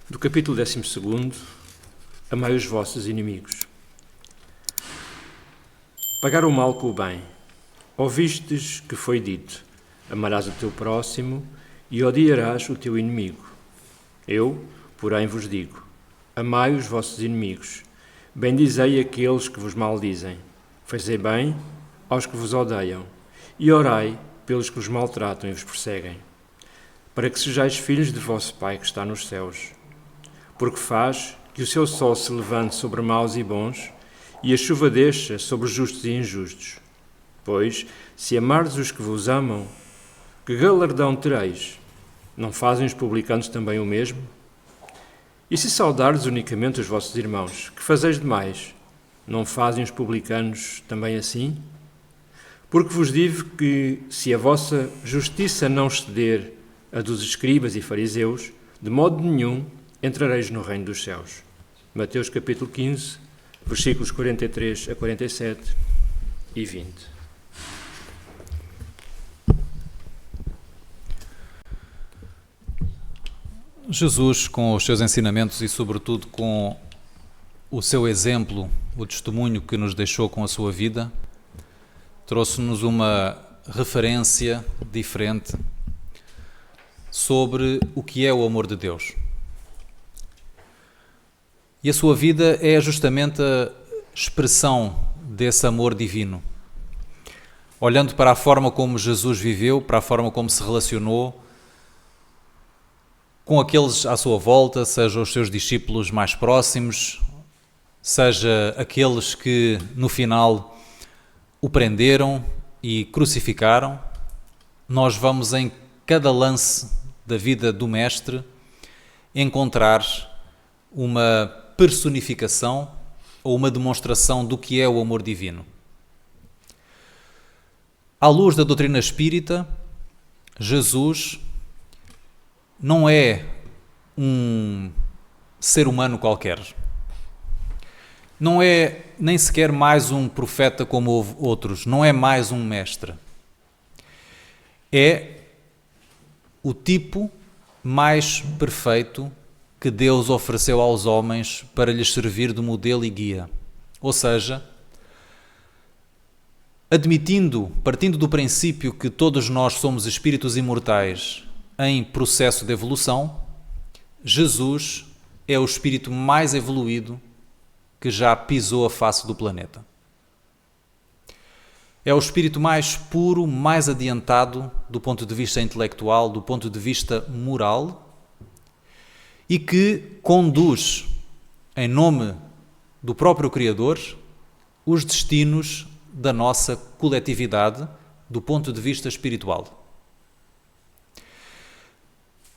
Do capítulo 12, amai os vossos inimigos. Pagar o mal com o bem. Ouvistes que foi dito, amarás o teu próximo e odiarás o teu inimigo. Eu, porém, vos digo, amai os vossos inimigos, bendizei aqueles que vos maldizem, fazei bem aos que vos odeiam e orai pelos que vos maltratam e vos perseguem, para que sejais filhos de vosso Pai que está nos céus. Porque faz que o seu sol se levante sobre maus e bons, e a chuva desça sobre justos e injustos. Pois, se amardes os que vos amam, que galardão tereis? Não fazem os publicanos também o mesmo? E se saudardes unicamente os vossos irmãos, que fazeis demais? Não fazem os publicanos também assim? Porque vos digo que, se a vossa justiça não exceder a dos escribas e fariseus, de modo nenhum entrareis no reino dos céus. Mateus capítulo 15, versículos 43 a 47 e 20. Jesus, com os seus ensinamentos e, sobretudo, com o seu exemplo, o testemunho que nos deixou com a sua vida, trouxe-nos uma referência diferente sobre o que é o amor de Deus. E a sua vida é justamente a expressão desse amor divino. Olhando para a forma como Jesus viveu, para a forma como se relacionou com aqueles à sua volta, seja os seus discípulos mais próximos, seja aqueles que no final o prenderam e crucificaram, nós vamos em cada lance da vida do Mestre encontrar uma personificação ou uma demonstração do que é o amor divino. À luz da doutrina espírita, Jesus não é um ser humano qualquer. Não é nem sequer mais um profeta como houve outros. Não é mais um mestre. É o tipo mais perfeito que Deus ofereceu aos homens para lhes servir de modelo e guia. Ou seja, partindo do princípio que todos nós somos espíritos imortais em processo de evolução, Jesus é o espírito mais evoluído que já pisou a face do planeta. É o espírito mais puro, mais adiantado do ponto de vista intelectual, do ponto de vista moral, e que conduz, em nome do próprio Criador, os destinos da nossa coletividade do ponto de vista espiritual.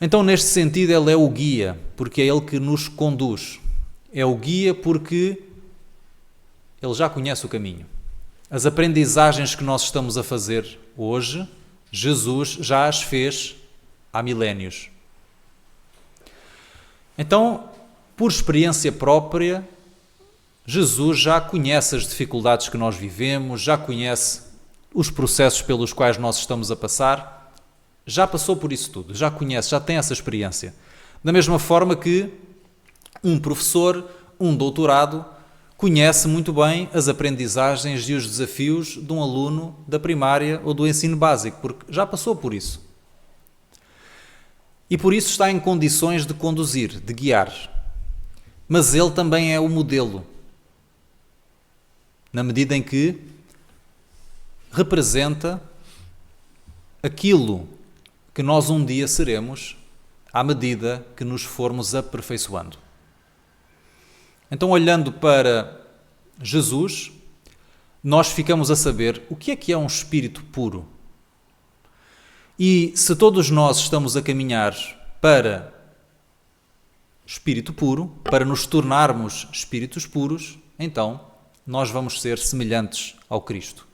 Então, neste sentido, ele é o guia, porque é ele que nos conduz. É o guia porque ele já conhece o caminho. As aprendizagens que nós estamos a fazer hoje, Jesus já as fez há milénios. Então, por experiência própria, Jesus já conhece as dificuldades que nós vivemos, já conhece os processos pelos quais nós estamos a passar, já passou por isso tudo, já conhece, já tem essa experiência. Da mesma forma que um professor, um doutorado, conhece muito bem as aprendizagens e os desafios de um aluno da primária ou do ensino básico, porque já passou por isso. E por isso está em condições de conduzir, de guiar. Mas ele também é o modelo, na medida em que representa aquilo que nós um dia seremos à medida que nos formos aperfeiçoando. Então, olhando para Jesus, nós ficamos a saber o que é um espírito puro. E se todos nós estamos a caminhar para espírito puro, para nos tornarmos espíritos puros, então nós vamos ser semelhantes ao Cristo.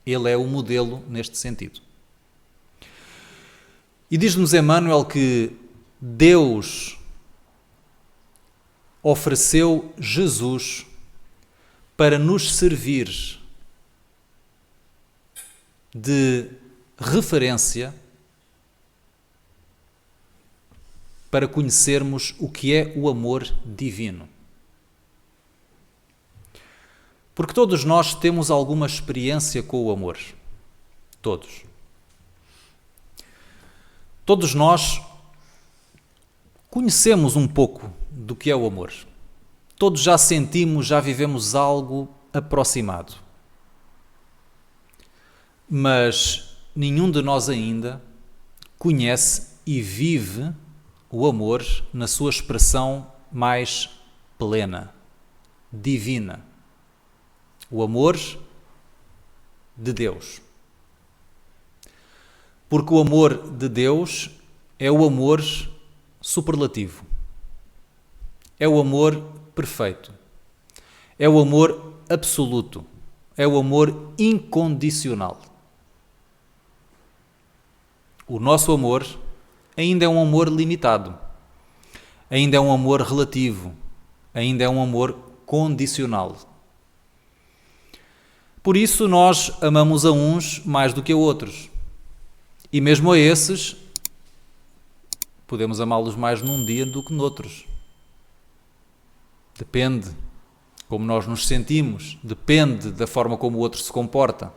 Ele é o modelo neste sentido. E diz-nos Emmanuel que Deus ofereceu Jesus para nos servir de referência para conhecermos o que é o amor divino. Porque todos nós temos alguma experiência com o amor. Todos. Todos nós conhecemos um pouco do que é o amor. Todos já sentimos, já vivemos algo aproximado. Mas nenhum de nós ainda conhece e vive o amor na sua expressão mais plena, divina. O amor de Deus. Porque o amor de Deus é o amor superlativo. É o amor perfeito. É o amor absoluto. É o amor incondicional. O nosso amor ainda é um amor limitado. Ainda é um amor relativo. Ainda é um amor condicional. Por isso nós amamos a uns mais do que a outros. E mesmo a esses, podemos amá-los mais num dia do que noutros. Depende como nós nos sentimos, depende da forma como o outro se comporta.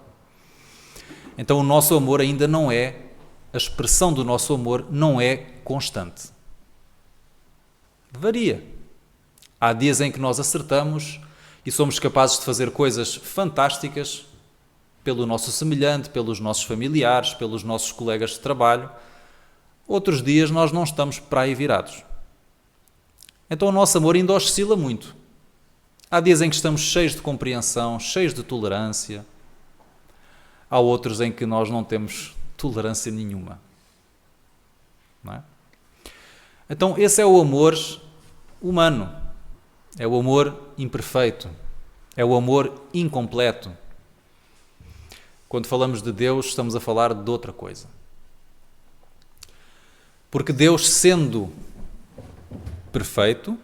Então o nosso amor ainda não é, a expressão do nosso amor não é constante. Varia. Há dias em que nós acertamos e somos capazes de fazer coisas fantásticas pelo nosso semelhante, pelos nossos familiares, pelos nossos colegas de trabalho. Outros dias nós não estamos para aí virados. Então o nosso amor ainda oscila muito. Há dias em que estamos cheios de compreensão, cheios de tolerância. Há outros em que nós não temos tolerância nenhuma. Não é? Então esse é o amor humano. É o amor imperfeito. É o amor incompleto. Quando falamos de Deus, estamos a falar de outra coisa. Porque Deus, sendo perfeito,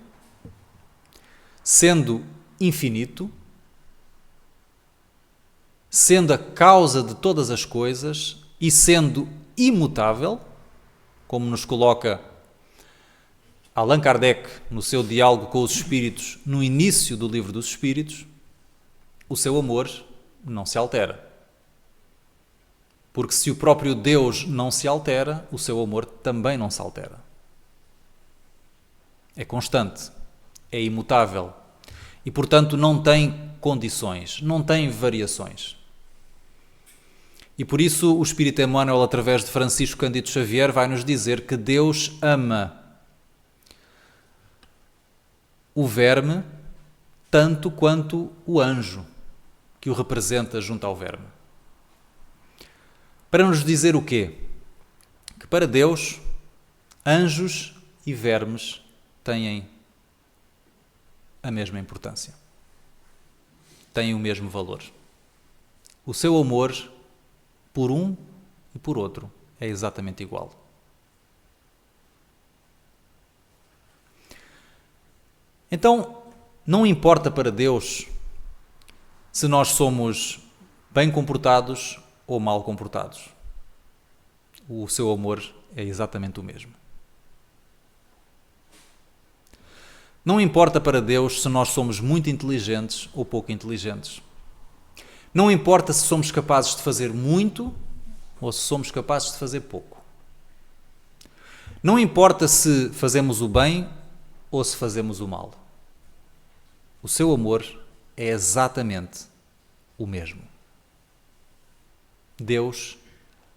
sendo infinito, sendo a causa de todas as coisas e sendo imutável, como nos coloca Allan Kardec no seu diálogo com os Espíritos, no início do Livro dos Espíritos, o seu amor não se altera. Porque se o próprio Deus não se altera, o seu amor também não se altera. É constante, é imutável e, portanto, não tem condições, não tem variações. E por isso o Espírito Emmanuel, através de Francisco Cândido Xavier, vai nos dizer que Deus ama o verme tanto quanto o anjo que o representa junto ao verme. Para nos dizer o quê? Que para Deus, anjos e vermes têm a mesma importância. Têm o mesmo valor. O seu amor por um e por outro é exatamente igual. Então, não importa para Deus se nós somos bem comportados ou mal comportados. O seu amor é exatamente o mesmo. Não importa para Deus se nós somos muito inteligentes ou pouco inteligentes. Não importa se somos capazes de fazer muito ou se somos capazes de fazer pouco. Não importa se fazemos o bem ou se fazemos o mal. O seu amor é exatamente o mesmo. Deus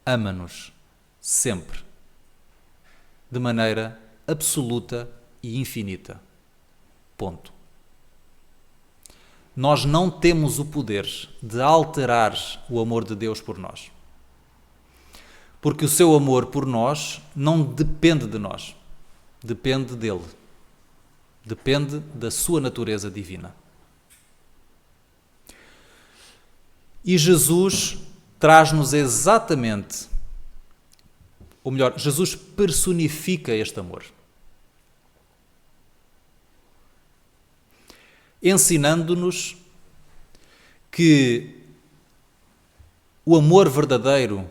ama-nos sempre, de maneira absoluta e infinita. Ponto. Nós não temos o poder de alterar o amor de Deus por nós. Porque o seu amor por nós não depende de nós, depende dele. Depende da sua natureza divina. E Jesus traz-nos exatamente, ou melhor, Jesus personifica este amor. Ensinando-nos que o amor verdadeiro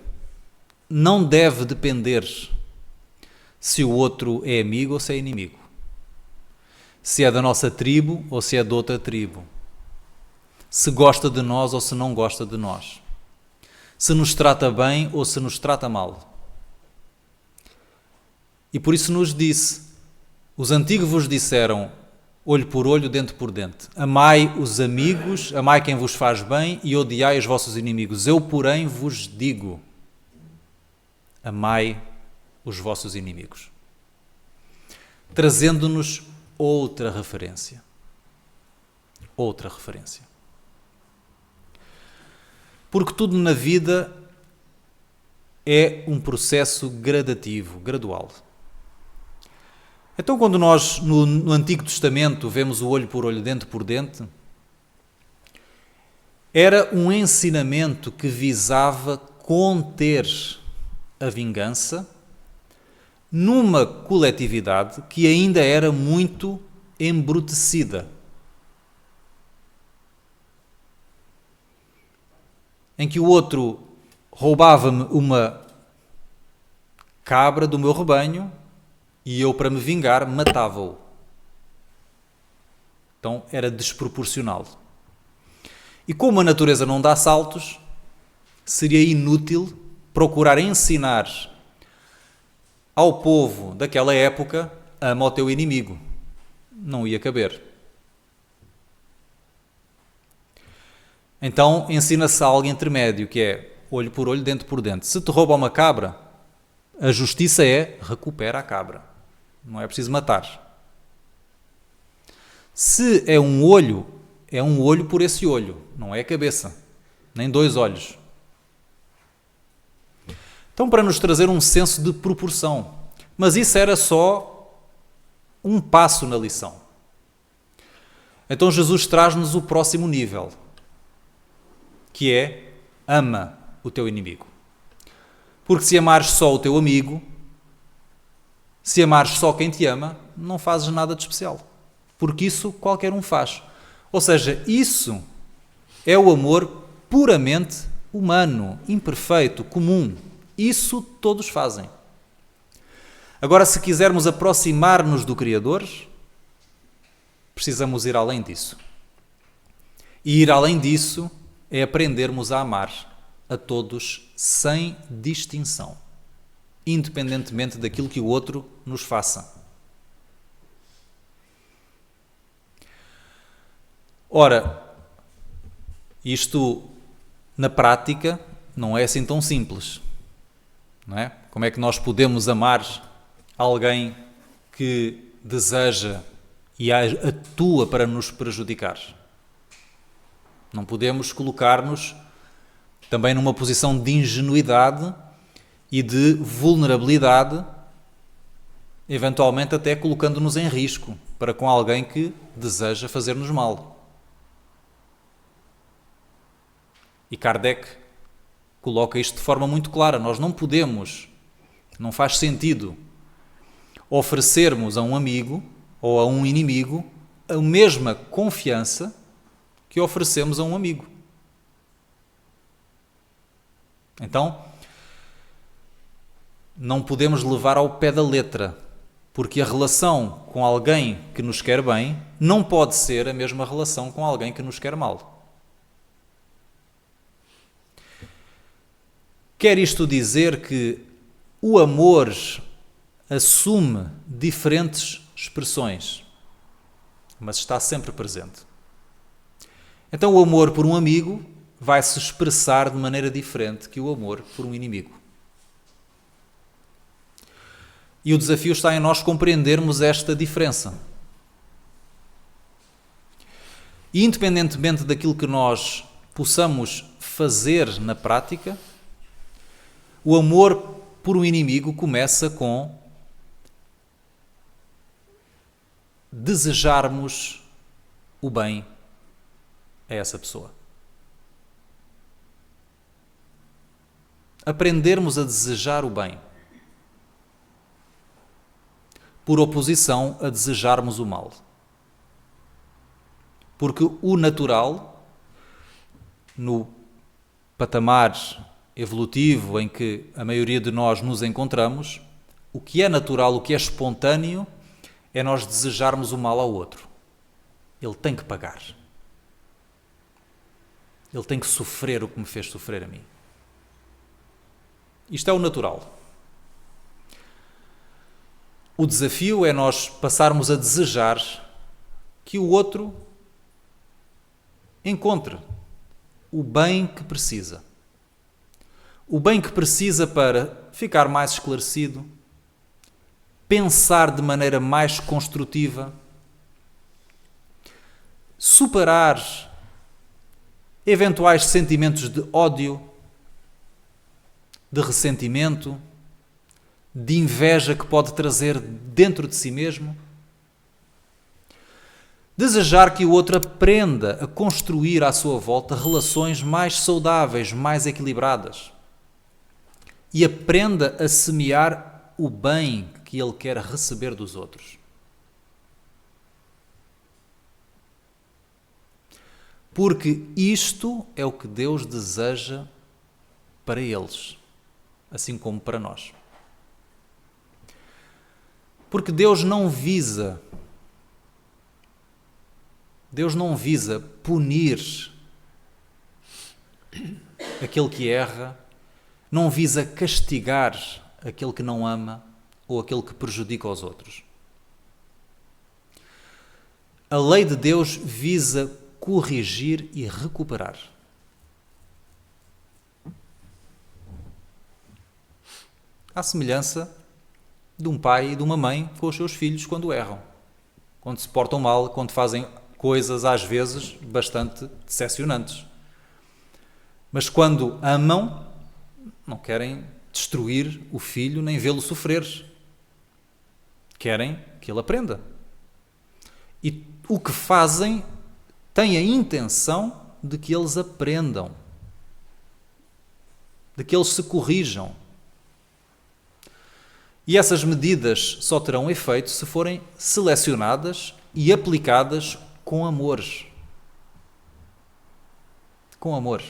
não deve depender se o outro é amigo ou se é inimigo, se é da nossa tribo ou se é de outra tribo, se gosta de nós ou se não gosta de nós, se nos trata bem ou se nos trata mal. E por isso nos disse: os antigos vos disseram, olho por olho, dente por dente. Amai os amigos, amai quem vos faz bem e odiai os vossos inimigos. Eu, porém, vos digo, amai os vossos inimigos. Trazendo-nos outra referência. Outra referência. Porque tudo na vida é um processo gradativo, gradual. Então, quando nós, no Antigo Testamento, vemos o olho por olho, dente por dente, era um ensinamento que visava conter a vingança numa coletividade que ainda era muito embrutecida, em que o outro roubava-me uma cabra do meu rebanho e eu, para me vingar, matava-o. Então era desproporcional. E como a natureza não dá saltos, seria inútil procurar ensinar ao povo daquela época: ama o teu inimigo. Não ia caber. Então ensina-se algo intermédio, que é olho por olho, dente por dente. Se te rouba uma cabra, a justiça é recupera a cabra. Não é preciso matar. Se é um olho por esse olho, não é a cabeça, nem dois olhos. Então, para nos trazer um senso de proporção. Mas isso era só um passo na lição. Então Jesus traz-nos o próximo nível, que é: ama o teu inimigo. Porque se amares só o teu amigo, se amares só quem te ama, não fazes nada de especial. Porque isso qualquer um faz. Ou seja, isso é o amor puramente humano, imperfeito, comum. Isso todos fazem. Agora, se quisermos aproximar-nos do Criador, precisamos ir além disso. E ir além disso é aprendermos a amar a todos sem distinção, independentemente daquilo que o outro nos faça. Ora, isto na prática não é assim tão simples, não é? Como é que nós podemos amar alguém que deseja e atua para nos prejudicar? Não podemos colocar-nos também numa posição de ingenuidade e de vulnerabilidade, eventualmente até colocando-nos em risco para com alguém que deseja fazer-nos mal. E Kardec coloca isto de forma muito clara. Nós não podemos, não faz sentido oferecermos a um amigo ou a um inimigo a mesma confiança que oferecemos a um amigo. Então, não podemos levar ao pé da letra, porque a relação com alguém que nos quer bem não pode ser a mesma relação com alguém que nos quer mal. Quer isto dizer que o amor assume diferentes expressões, mas está sempre presente. Então o amor por um amigo vai se expressar de maneira diferente que o amor por um inimigo. E o desafio está em nós compreendermos esta diferença. E independentemente daquilo que nós possamos fazer na prática, o amor por um inimigo começa com desejarmos o bem a essa pessoa. Aprendermos a desejar o bem, por oposição a desejarmos o mal. Porque o natural, no patamar evolutivo em que a maioria de nós nos encontramos, o que é natural, o que é espontâneo, é nós desejarmos o mal ao outro. Ele tem que pagar. Ele tem que sofrer o que me fez sofrer a mim. Isto é o natural. O desafio é nós passarmos a desejar que o outro encontre o bem que precisa. O bem que precisa para ficar mais esclarecido, pensar de maneira mais construtiva, superar eventuais sentimentos de ódio, de ressentimento, de inveja que pode trazer dentro de si mesmo. Desejar que o outro aprenda a construir à sua volta relações mais saudáveis, mais equilibradas. E aprenda a semear o bem que ele quer receber dos outros. Porque isto é o que Deus deseja para eles, assim como para nós. Porque Deus não visa punir aquele que erra, não visa castigar aquele que não ama ou aquele que prejudica os outros. A lei de Deus visa corrigir e recuperar. À semelhança de um pai e de uma mãe com os seus filhos quando erram, quando se portam mal, quando fazem coisas às vezes bastante decepcionantes. Mas quando amam, não querem destruir o filho nem vê-lo sofrer. Querem que ele aprenda. E o que fazem tem a intenção de que eles aprendam, de que eles se corrijam. E essas medidas só terão efeito se forem selecionadas e aplicadas com amor. Com amor.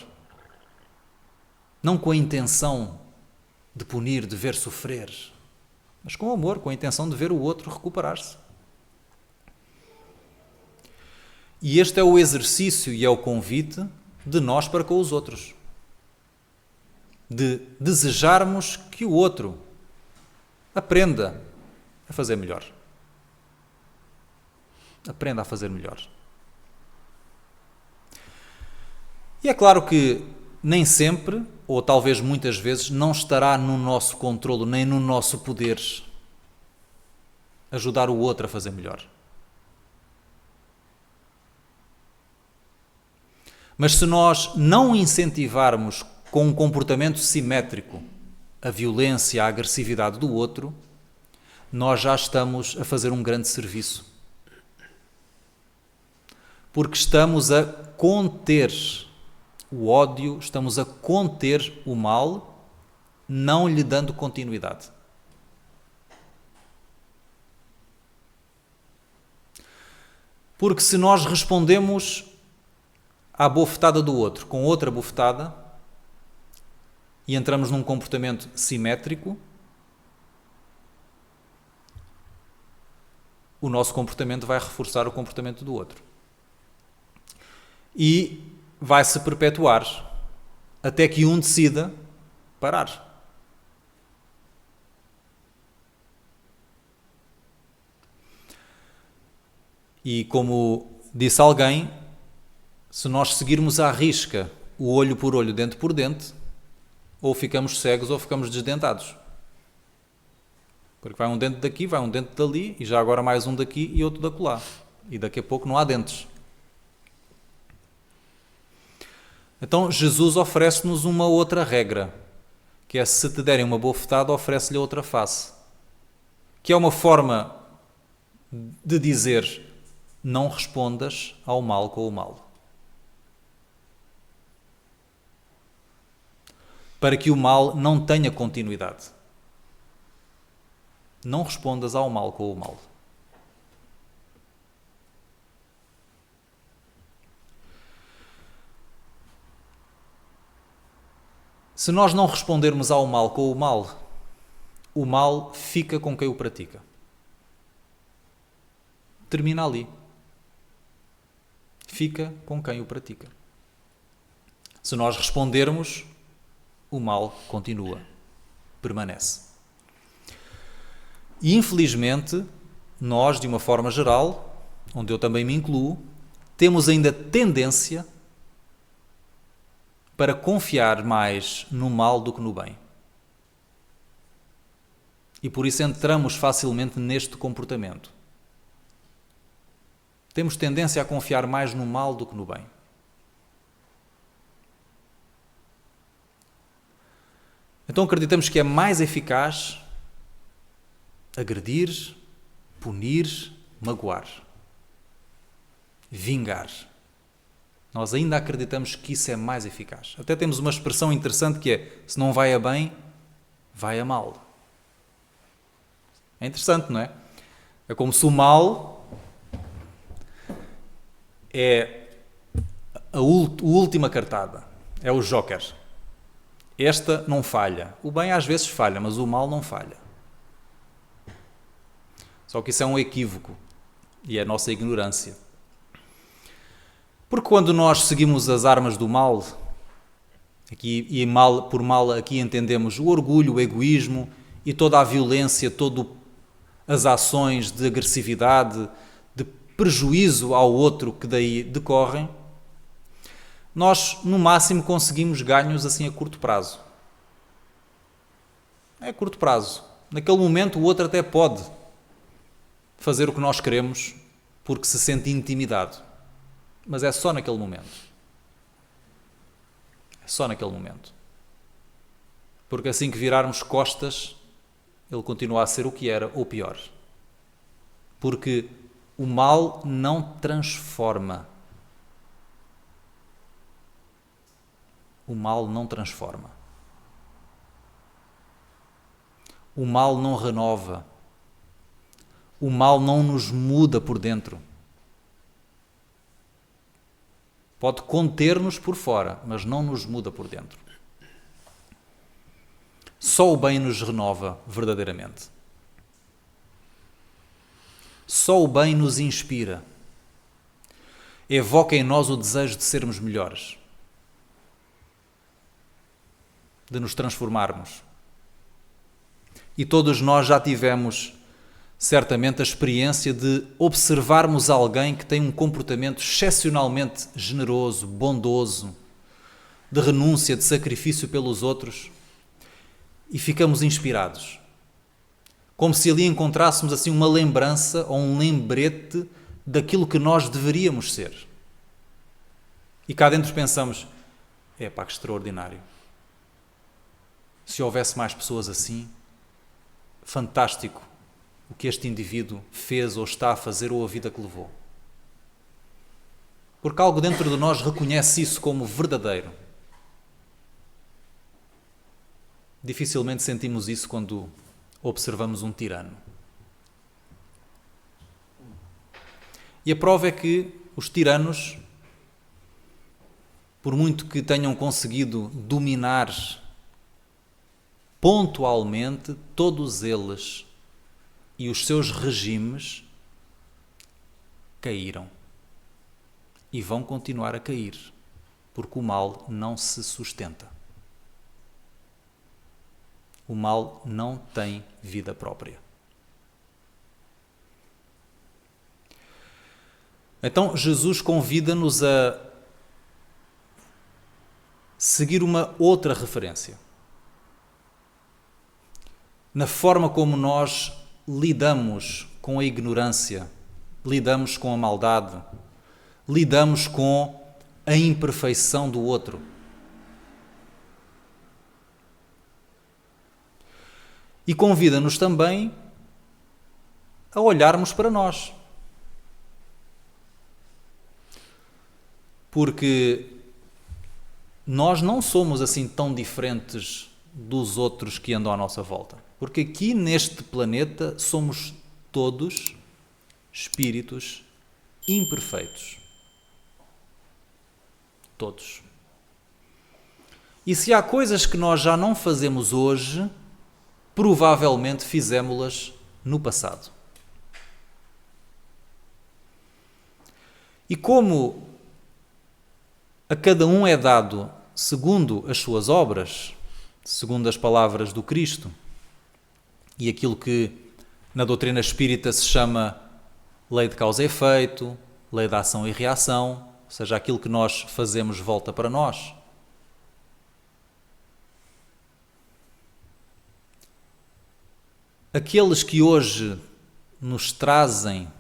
Não com a intenção de punir, de ver sofrer, mas com amor, com a intenção de ver o outro recuperar-se. E este é o exercício e é o convite de nós para com os outros. De desejarmos que o outro aprenda a fazer melhor. Aprenda a fazer melhor. E é claro que nem sempre, ou talvez muitas vezes, não estará no nosso controlo, nem no nosso poder ajudar o outro a fazer melhor. Mas se nós não incentivarmos com um comportamento simétrico a violência, a agressividade do outro, nós já estamos a fazer um grande serviço. Porque estamos a conter o ódio, estamos a conter o mal, não lhe dando continuidade. Porque se nós respondemos à bofetada do outro com outra bofetada e entramos num comportamento simétrico, o nosso comportamento vai reforçar o comportamento do outro. E vai se perpetuar até que um decida parar. E como disse alguém, se nós seguirmos à risca o olho por olho, dente por dente, ou ficamos cegos ou ficamos desdentados. Porque vai um dente daqui, vai um dente dali, e já agora mais um daqui e outro dacolá. E daqui a pouco não há dentes. Então Jesus oferece-nos uma outra regra, que é se te derem uma bofetada, oferece-lhe outra face. Que é uma forma de dizer, não respondas ao mal com o mal. Para que o mal não tenha continuidade. Não respondas ao mal com o mal. Se nós não respondermos ao mal com o mal, o mal fica com quem o pratica. Termina ali. Fica com quem o pratica. Se nós respondermos, o mal continua, permanece. E infelizmente, nós, de uma forma geral, onde eu também me incluo, temos ainda tendência para confiar mais no mal do que no bem. E por isso entramos facilmente neste comportamento. Temos tendência a confiar mais no mal do que no bem. Então acreditamos que é mais eficaz agredir, punir, magoar, vingar. Nós ainda acreditamos que isso é mais eficaz. Até temos uma expressão interessante que é: se não vai a bem, vai a mal. É interessante, não é? É como se o mal é a última cartada, é o joker. Esta não falha. O bem às vezes falha, mas o mal não falha. Só que isso é um equívoco e é a nossa ignorância. Porque quando nós seguimos as armas do mal, por mal aqui entendemos o orgulho, o egoísmo e toda a violência, todas as ações de agressividade, de prejuízo ao outro que daí decorrem, nós no máximo conseguimos ganhos assim a curto prazo. É a curto prazo. Naquele momento o outro até pode fazer o que nós queremos porque se sente intimidado. Mas é só naquele momento. É só naquele momento. Porque assim que virarmos costas, ele continua a ser o que era ou pior. Porque o mal não transforma. O mal não transforma. O mal não renova. O mal não nos muda por dentro. Pode conter-nos por fora, mas não nos muda por dentro. Só o bem nos renova verdadeiramente. Só o bem nos inspira. Evoca em nós o desejo de sermos melhores. De nos transformarmos. E todos nós já tivemos, certamente, a experiência de observarmos alguém que tem um comportamento excepcionalmente generoso, bondoso, de renúncia, de sacrifício pelos outros, e ficamos inspirados. Como se ali encontrássemos assim uma lembrança ou um lembrete daquilo que nós deveríamos ser. E cá dentro pensamos: epá, que extraordinário. Se houvesse mais pessoas assim, fantástico o que este indivíduo fez ou está a fazer ou a vida que levou. Porque algo dentro de nós reconhece isso como verdadeiro. Dificilmente sentimos isso quando observamos um tirano. E a prova é que os tiranos, por muito que tenham conseguido dominar pontualmente, todos eles e os seus regimes caíram. E vão continuar a cair, porque o mal não se sustenta. O mal não tem vida própria. Então, Jesus convida-nos a seguir uma outra referência. Na forma como nós lidamos com a ignorância, lidamos com a maldade, lidamos com a imperfeição do outro. E convida-nos também a olharmos para nós. Porque nós não somos assim tão diferentes dos outros que andam à nossa volta. Porque aqui neste planeta somos todos espíritos imperfeitos. Todos. E se há coisas que nós já não fazemos hoje, provavelmente fizemos-las no passado. E como a cada um é dado segundo as suas obras, segundo as palavras do Cristo, e aquilo que na doutrina espírita se chama lei de causa e efeito, lei da ação e reação, ou seja, aquilo que nós fazemos volta para nós. Aqueles que hoje nos trazem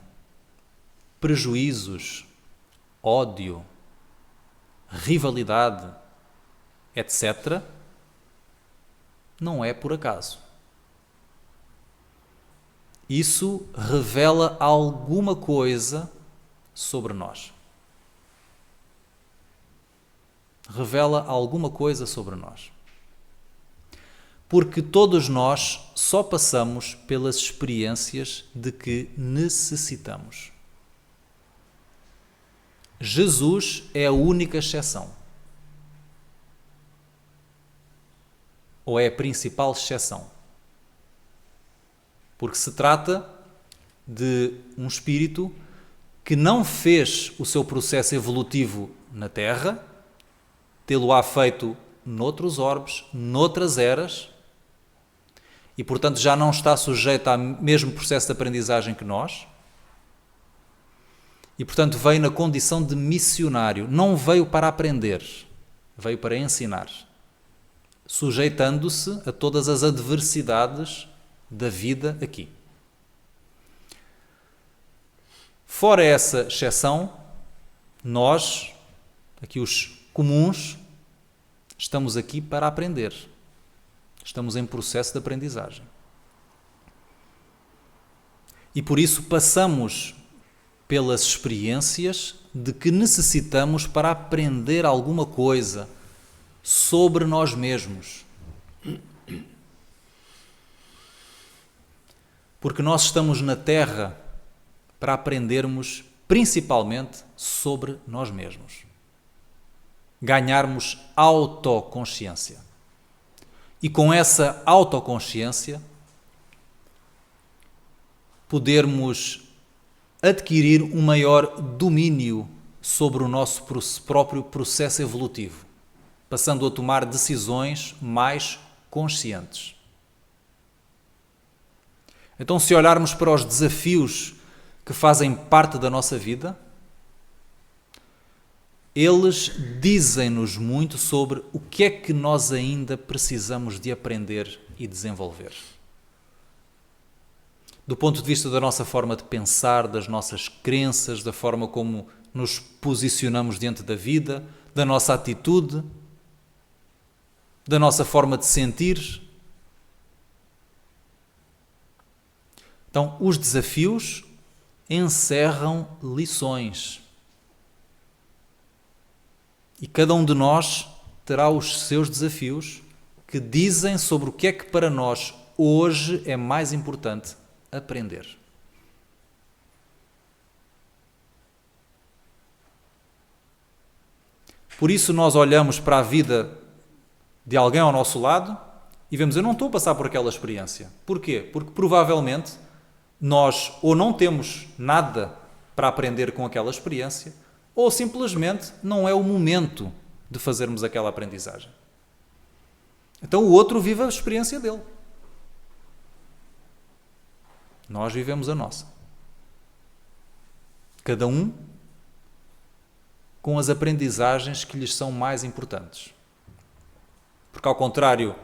prejuízos, ódio, rivalidade, etc., não é por acaso. Isso revela alguma coisa sobre nós. Revela alguma coisa sobre nós. Porque todos nós só passamos pelas experiências de que necessitamos. Jesus é a única exceção. Ou é a principal exceção. Porque se trata de um espírito que não fez o seu processo evolutivo na Terra, tê-lo-á feito noutros orbes, noutras eras, e portanto já não está sujeito ao mesmo processo de aprendizagem que nós, e portanto veio na condição de missionário, não veio para aprender, veio para ensinar, sujeitando-se a todas as adversidades da vida aqui. Fora essa exceção, nós, aqui os comuns, estamos aqui para aprender. Estamos em processo de aprendizagem. E por isso passamos pelas experiências de que necessitamos para aprender alguma coisa sobre nós mesmos. Porque nós estamos na Terra para aprendermos principalmente sobre nós mesmos. Ganharmos autoconsciência. E com essa autoconsciência podermos adquirir um maior domínio sobre o nosso próprio processo evolutivo, passando a tomar decisões mais conscientes. Então, se olharmos para os desafios que fazem parte da nossa vida, eles dizem-nos muito sobre o que é que nós ainda precisamos de aprender e desenvolver. Do ponto de vista da nossa forma de pensar, das nossas crenças, da forma como nos posicionamos diante da vida, da nossa atitude, da nossa forma de sentir. Então, os desafios encerram lições. E cada um de nós terá os seus desafios que dizem sobre o que é que para nós hoje é mais importante aprender. Por isso nós olhamos para a vida de alguém ao nosso lado e vemos, eu não estou a passar por aquela experiência. Porquê? Porque provavelmente nós ou não temos nada para aprender com aquela experiência, ou simplesmente não é o momento de fazermos aquela aprendizagem. Então o outro vive a experiência dele. Nós vivemos a nossa. Cada um com as aprendizagens que lhes são mais importantes. Porque ao contrário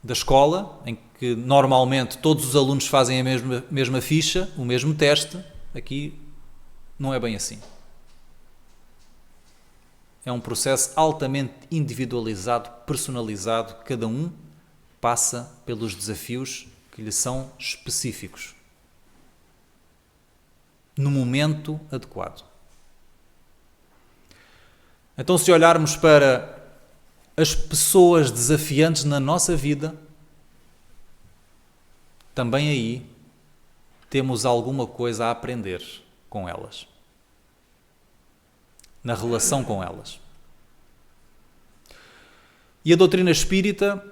da escola, em que normalmente todos os alunos fazem a mesma ficha, o mesmo teste, aqui não é bem assim. É um processo altamente individualizado, personalizado, cada um passa pelos desafios que lhe são específicos, no momento adequado. Então, se olharmos para as pessoas desafiantes na nossa vida, também aí temos alguma coisa a aprender com elas, na relação com elas. E a doutrina espírita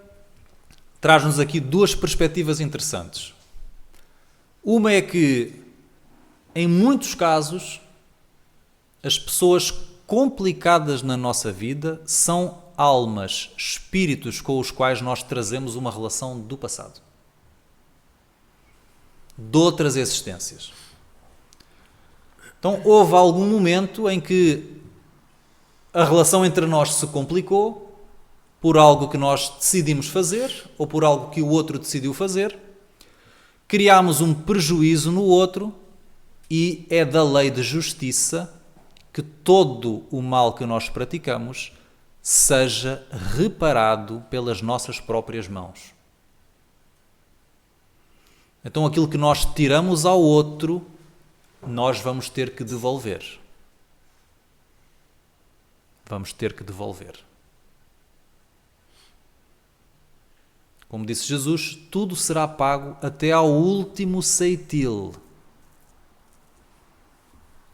traz-nos aqui duas perspectivas interessantes. Uma é que, em muitos casos, as pessoas complicadas na nossa vida são almas, espíritos com os quais nós trazemos uma relação do passado, de outras existências. Então, houve algum momento em que a relação entre nós se complicou por algo que nós decidimos fazer ou por algo que o outro decidiu fazer. Criámos um prejuízo no outro e é da lei de justiça que todo o mal que nós praticamos seja reparado pelas nossas próprias mãos. Então, aquilo que nós tiramos ao outro, nós vamos ter que devolver. Vamos ter que devolver. Como disse Jesus, tudo será pago até ao último ceitil.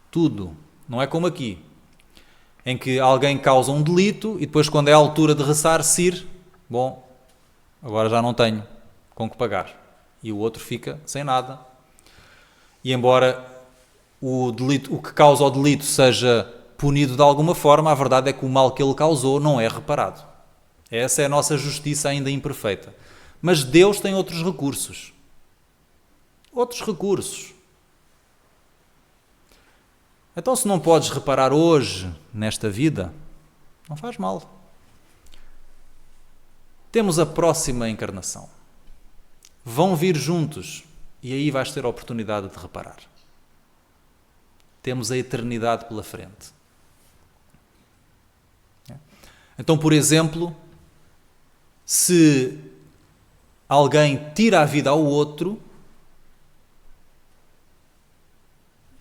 Tudo. Não é como aqui, em que alguém causa um delito e depois, quando é a altura de ressarcir, bom, agora já não tenho com que pagar. E o outro fica sem nada. E embora o que causa o delito seja punido de alguma forma, a verdade é que o mal que ele causou não é reparado. Essa é a nossa justiça ainda imperfeita. Mas Deus tem outros recursos. Outros recursos. Então, se não podes reparar hoje, nesta vida, não faz mal. Temos a próxima encarnação. Vão vir juntos e aí vais ter a oportunidade de reparar. Temos a eternidade pela frente. Então, por exemplo, se alguém tira a vida ao outro,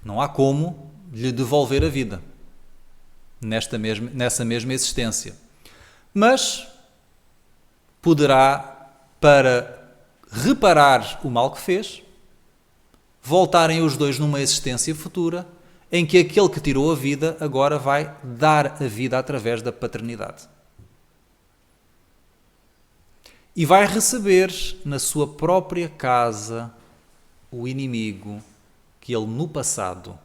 não há como lhe devolver a vida nessa mesma existência. Mas poderá, para reparar o mal que fez, voltarem os dois numa existência futura em que aquele que tirou a vida agora vai dar a vida através da paternidade. E vai receber na sua própria casa o inimigo que ele no passado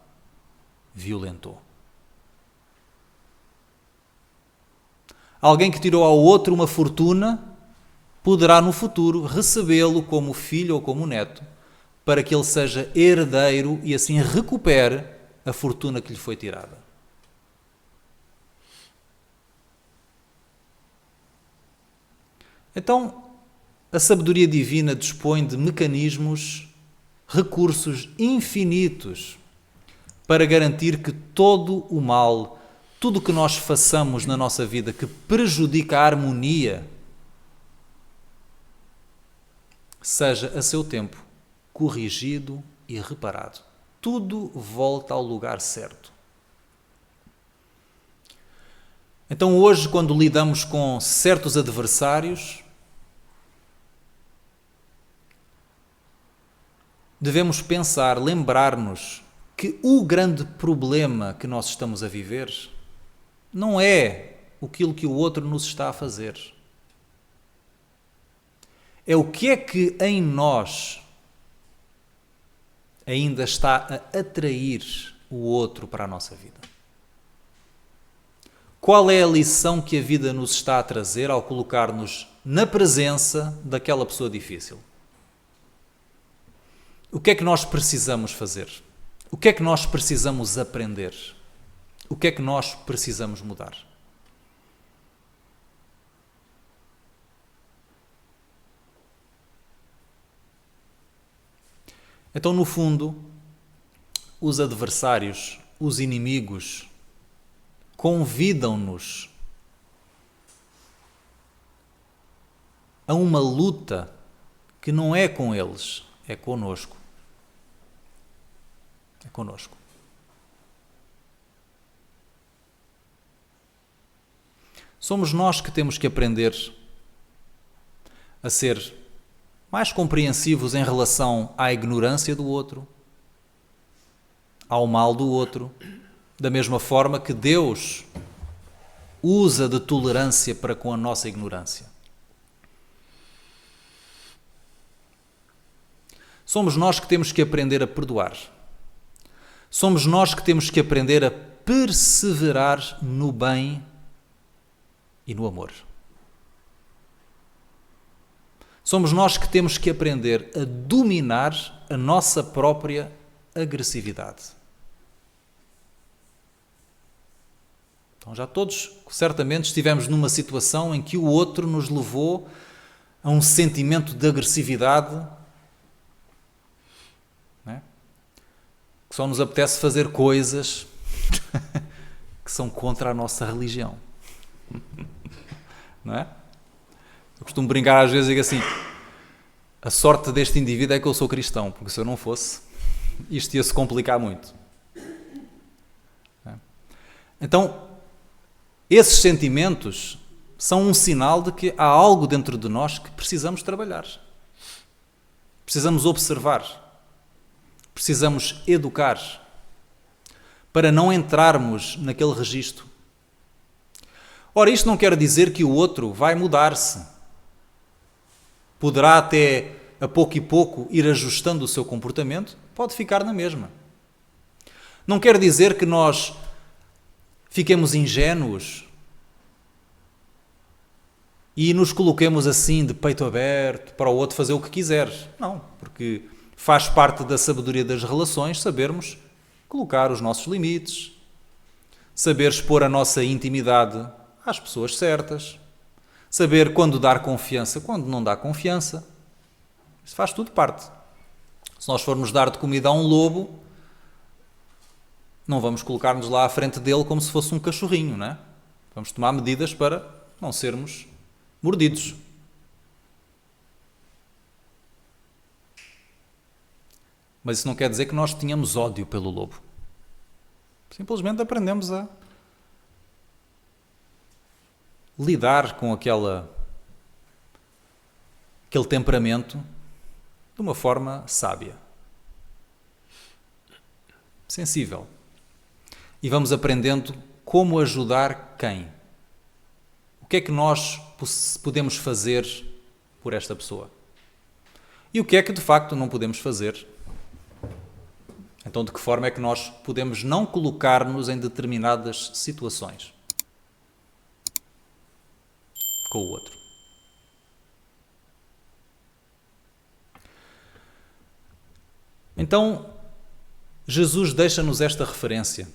violentou. Alguém que tirou ao outro uma fortuna poderá no futuro recebê-lo como filho ou como neto, para que ele seja herdeiro e assim recupere a fortuna que lhe foi tirada. Então, a sabedoria divina dispõe de mecanismos, recursos infinitos para garantir que todo o mal, tudo o que nós façamos na nossa vida que prejudica a harmonia, seja a seu tempo corrigido e reparado. Tudo volta ao lugar certo. Então hoje, quando lidamos com certos adversários, devemos pensar, lembrar-nos que o grande problema que nós estamos a viver não é aquilo que o outro nos está a fazer. É o que é que em nós ainda está a atrair o outro para a nossa vida. Qual é a lição que a vida nos está a trazer ao colocar-nos na presença daquela pessoa difícil? O que é que nós precisamos fazer? O que é que nós precisamos aprender? O que é que nós precisamos mudar? Então, no fundo, os adversários, os inimigos, convidam-nos a uma luta que não é com eles, é conosco. É conosco. Somos nós que temos que aprender a ser mais compreensivos em relação à ignorância do outro, ao mal do outro, da mesma forma que Deus usa de tolerância para com a nossa ignorância. Somos nós que temos que aprender a perdoar. Somos nós que temos que aprender a perseverar no bem e no amor. Somos nós que temos que aprender a dominar a nossa própria agressividade. Então já todos, certamente, estivemos numa situação em que o outro nos levou a um sentimento de agressividade, não é? Que só nos apetece fazer coisas que são contra a nossa religião. Não é? Eu costumo brincar às vezes e digo assim: a sorte deste indivíduo é que eu sou cristão, porque se eu não fosse, isto ia se complicar muito. Então, esses sentimentos são um sinal de que há algo dentro de nós que precisamos trabalhar. Precisamos observar. Precisamos educar para não entrarmos naquele registro. Ora, isto não quer dizer que o outro vai mudar-se. Poderá até, a pouco e pouco, ir ajustando o seu comportamento, pode ficar na mesma. Não quer dizer que nós fiquemos ingênuos e nos coloquemos assim, de peito aberto, para o outro fazer o que quiser. Não, porque faz parte da sabedoria das relações sabermos colocar os nossos limites, saber expor a nossa intimidade às pessoas certas, saber quando dar confiança, quando não dar confiança. Isso faz tudo parte. Se nós formos dar de comida a um lobo, não vamos colocar-nos lá à frente dele como se fosse um cachorrinho, não é? Vamos tomar medidas para não sermos mordidos. Mas isso não quer dizer que nós tenhamos ódio pelo lobo. Simplesmente aprendemos a lidar com aquele temperamento de uma forma sábia, sensível. E vamos aprendendo como ajudar quem. O que é que nós podemos fazer por esta pessoa? E o que é que de facto não podemos fazer? Então, de que forma é que nós podemos não colocar-nos em determinadas situações com o outro? Então, Jesus deixa-nos esta referência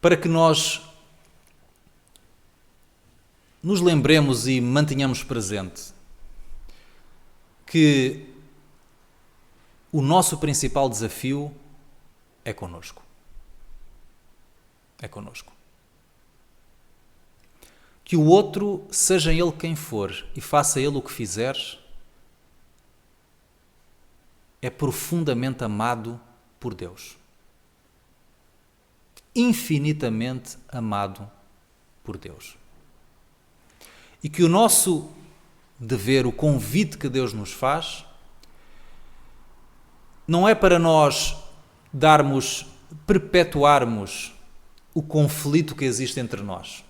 para que nós nos lembremos e mantenhamos presente que o nosso principal desafio é connosco. É connosco. Que o outro, seja ele quem for e faça ele o que fizer, é profundamente amado por Deus. Infinitamente amado por Deus. E que o nosso dever, o convite que Deus nos faz, não é para nós perpetuarmos o conflito que existe entre nós.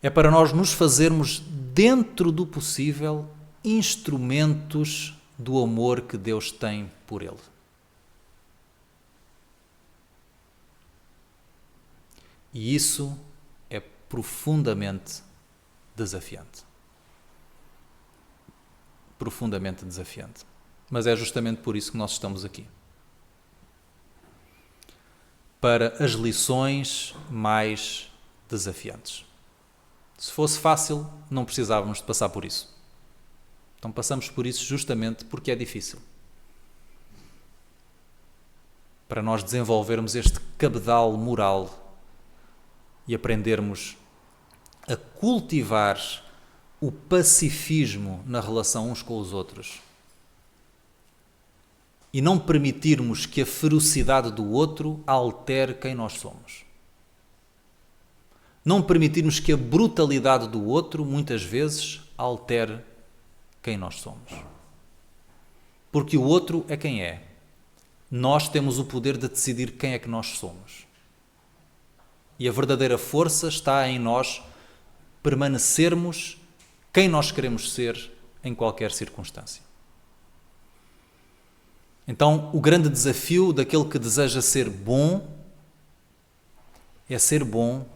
É para nós nos fazermos, dentro do possível, instrumentos do amor que Deus tem por Ele. E isso é profundamente desafiante. Profundamente desafiante. Mas é justamente por isso que nós estamos aqui. Para as lições mais desafiantes. Se fosse fácil, não precisávamos de passar por isso. Então passamos por isso justamente porque é difícil. Para nós desenvolvermos este cabedal moral e aprendermos a cultivar o pacifismo na relação uns com os outros e não permitirmos que a ferocidade do outro altere quem nós somos. Não permitirmos que a brutalidade do outro, muitas vezes, altere quem nós somos. Porque o outro é quem é. Nós temos o poder de decidir quem é que nós somos. E a verdadeira força está em nós permanecermos quem nós queremos ser em qualquer circunstância. Então, o grande desafio daquele que deseja ser bom é ser bom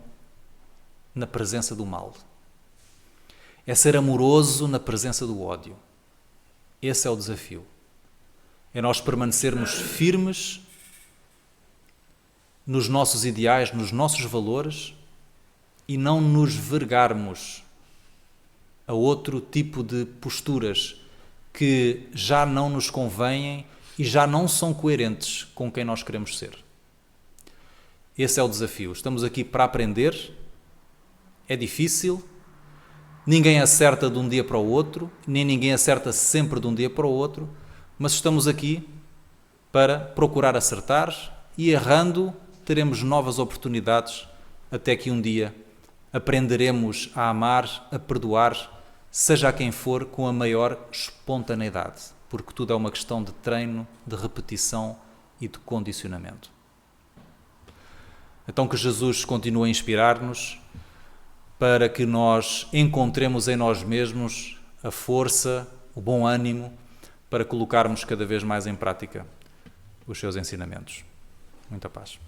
na presença do mal. É ser amoroso na presença do ódio. Esse é o desafio. É nós permanecermos firmes nos nossos ideais, nos nossos valores e não nos vergarmos a outro tipo de posturas que já não nos convêm e já não são coerentes com quem nós queremos ser. Esse é o desafio. Estamos aqui para aprender. É difícil. Ninguém acerta de um dia para o outro, nem ninguém acerta sempre de um dia para o outro, mas estamos aqui para procurar acertar e, errando, teremos novas oportunidades até que um dia aprenderemos a amar, a perdoar, seja a quem for, com a maior espontaneidade, porque tudo é uma questão de treino, de repetição e de condicionamento. Então que Jesus continue a inspirar-nos para que nós encontremos em nós mesmos a força, o bom ânimo para colocarmos cada vez mais em prática os seus ensinamentos. Muita paz.